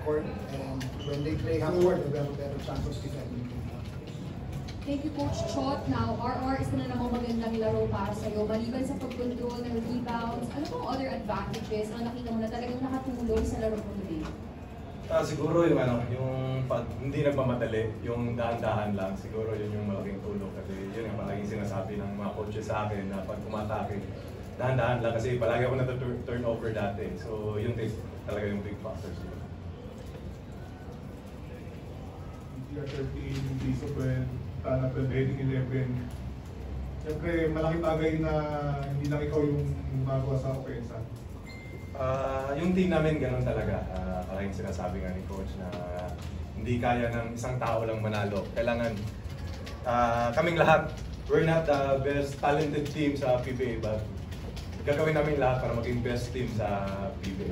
court, and when they play half court, they have a better chance of defending. Thank you, Coach Chot. Now, RR, isa na namang magandang laro para sa'yo. Maliban sa pag-control ng rebounds, ano pong other advantages na nakita mo na talagang nakatulong sa laro mo today? Siguro yung pag hindi nagmamadali, yung dahan-dahan lang, siguro yun yung malaking tulong kasi yun yung palaging sinasabi ng mga coaches sa akin na pag umatake, dahan-dahan lang kasi palagi ako na-turnover dati. So yun talaga yung big factor siguro. Year 13, piece of heading 11. Siyempre, malaking bagay na hindi lang ikaw yung gumagawa sa opensa. Yung team namin ganun talaga. Palaging sinasabi nga ni coach na hindi kaya ng isang tao lang manalo. Kailangan kaming lahat, we're not the best talented team sa PBA but gagawin namin lahat para maging best team sa PBA.